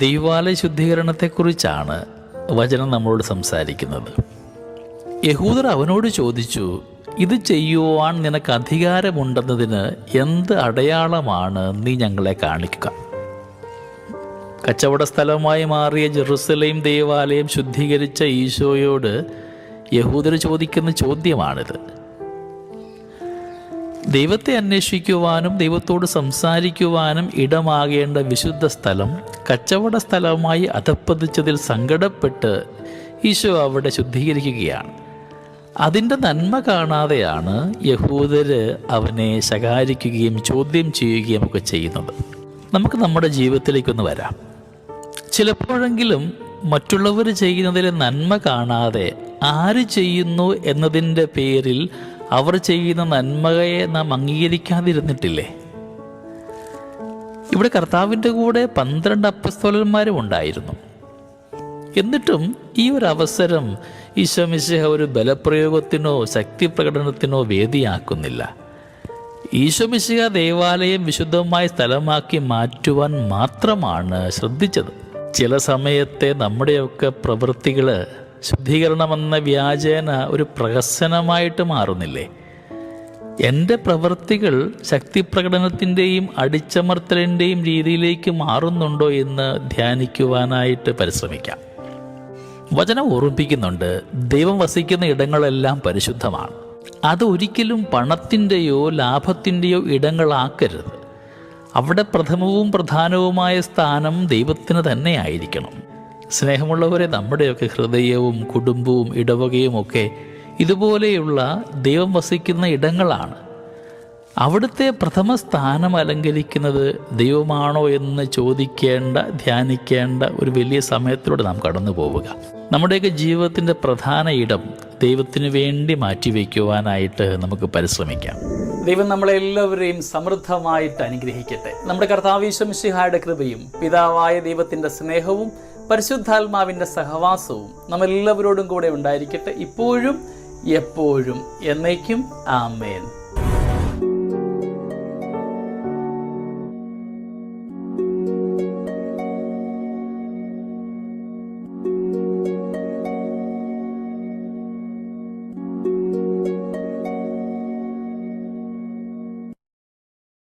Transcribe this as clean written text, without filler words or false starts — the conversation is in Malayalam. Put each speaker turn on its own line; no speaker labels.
ദൈവാലയ ശുദ്ധീകരണത്തെക്കുറിച്ചാണ് വചനം നമ്മളോട് സംസാരിക്കുന്നത്. യഹൂദർ അവനോട് ചോദിച്ചു, ഇത് ചെയ്യുവാൻ നിനക്ക് അധികാരമുണ്ടെന്നതിന് എന്ത് അടയാളമാണ് നീ ഞങ്ങളെ കാണിക്കുക? കച്ചവട സ്ഥലമായി മാറിയ ജെറുസലേം ദേവാലയം ശുദ്ധീകരിച്ച ഈശോയോട് യഹൂദർ ചോദിക്കുന്ന ചോദ്യമാണിത്. ദൈവത്തെ അന്വേഷിക്കുവാനും ദൈവത്തോട് സംസാരിക്കുവാനും ഇടമാകേണ്ട വിശുദ്ധ സ്ഥലം കച്ചവട സ്ഥലമായി അധപ്പതിച്ചതിൽ സങ്കടപ്പെട്ട് ഈശോ അവിടെ ശുദ്ധീകരിക്കുകയാണ്. അതിൻ്റെ നന്മ കാണാതെയാണ് യഹൂദര് അവനെ ശകാരിക്കുകയും ചോദ്യം ചെയ്യുകയും ഒക്കെ ചെയ്യുന്നത്. നമുക്ക് നമ്മുടെ ജീവിതത്തിലേക്കൊന്ന് വരാം. ചിലപ്പോഴെങ്കിലും മറ്റുള്ളവർ ചെയ്യുന്നതിൽ നന്മ കാണാതെ ആര് ചെയ്യുന്നു എന്നതിൻ്റെ പേരിൽ അവർ ചെയ്യുന്ന നന്മയെ നാം അംഗീകരിക്കാതിരുന്നിട്ടില്ലേ? ഇവിടെ കർത്താവിൻ്റെ കൂടെ 12 അപ്പസ്തോലന്മാരും ഉണ്ടായിരുന്നു. എന്നിട്ടും ഈ ഒരു അവസരം ഈശോ മിശിഹ ഒരു ബലപ്രയോഗത്തിനോ ശക്തി പ്രകടനത്തിനോ വേദിയാക്കുന്നില്ല. ഈശോ മിശിഹ ദേവാലയം വിശുദ്ധമായ സ്ഥലമാക്കി മാറ്റുവാൻ മാത്രമാണ് ശ്രദ്ധിച്ചത്. ചില സമയത്തെ നമ്മുടെയൊക്കെ പ്രവൃത്തികൾ ശുദ്ധീകരണമെന്ന വ്യാജേന ഒരു പ്രഹസനമായിട്ട് മാറുന്നില്ലേ? എൻ്റെ പ്രവൃത്തികൾ ശക്തി പ്രകടനത്തിൻ്റെയും അടിച്ചമർത്തലിൻ്റെയും രീതിയിലേക്ക് മാറുന്നുണ്ടോ എന്ന് ധ്യാനിക്കുവാനായിട്ട് പരിശ്രമിക്കാം. വചനം ഓർമ്മിപ്പിക്കുന്നുണ്ട്, ദൈവം വസിക്കുന്ന ഇടങ്ങളെല്ലാം പരിശുദ്ധമാണ്. അതൊരിക്കലും പണത്തിൻ്റെയോ ലാഭത്തിൻ്റെയോ ഇടങ്ങളാക്കരുത്. അവിടെ പ്രഥമവും പ്രധാനവുമായ സ്ഥാനം ദൈവത്തിന് തന്നെ ആയിരിക്കണം. സ്നേഹമുള്ളവരെ, നമ്മുടെയൊക്കെ ഹൃദയവും കുടുംബവും ഇടവകയും ഒക്കെ ഇതുപോലെയുള്ള ദൈവം വസിക്കുന്ന ഇടങ്ങളാണ്. അവിടുത്തെ പ്രഥമ സ്ഥാനം അലങ്കരിക്കുന്നത് ദൈവമാണോ എന്ന് ചോദിക്കേണ്ട, ധ്യാനിക്കേണ്ട ഒരു വലിയ സമയത്തിലൂടെ നാം കടന്നു പോവുക. നമ്മുടെയൊക്കെ ജീവിതത്തിൻ്റെ പ്രധാന ഇടം ദൈവത്തിന് വേണ്ടി മാറ്റിവെക്കുവാനായിട്ട് നമുക്ക് പരിശ്രമിക്കാം.
ദൈവം നമ്മളെല്ലാവരെയും സമൃദ്ധമായിട്ട് അനുഗ്രഹിക്കട്ടെ. നമ്മുടെ കർത്താവ് ഈശോ മിശിഹായുടെ കൃപയും പിതാവായ ദൈവത്തിൻ്റെ സ്നേഹവും പരിശുദ്ധാത്മാവിൻ്റെ സഹവാസവും നമ്മളെല്ലാവരോടും കൂടെ ഉണ്ടായിരിക്കട്ടെ, ഇപ്പോഴും എപ്പോഴും എന്നേക്കും. ആമേൻ.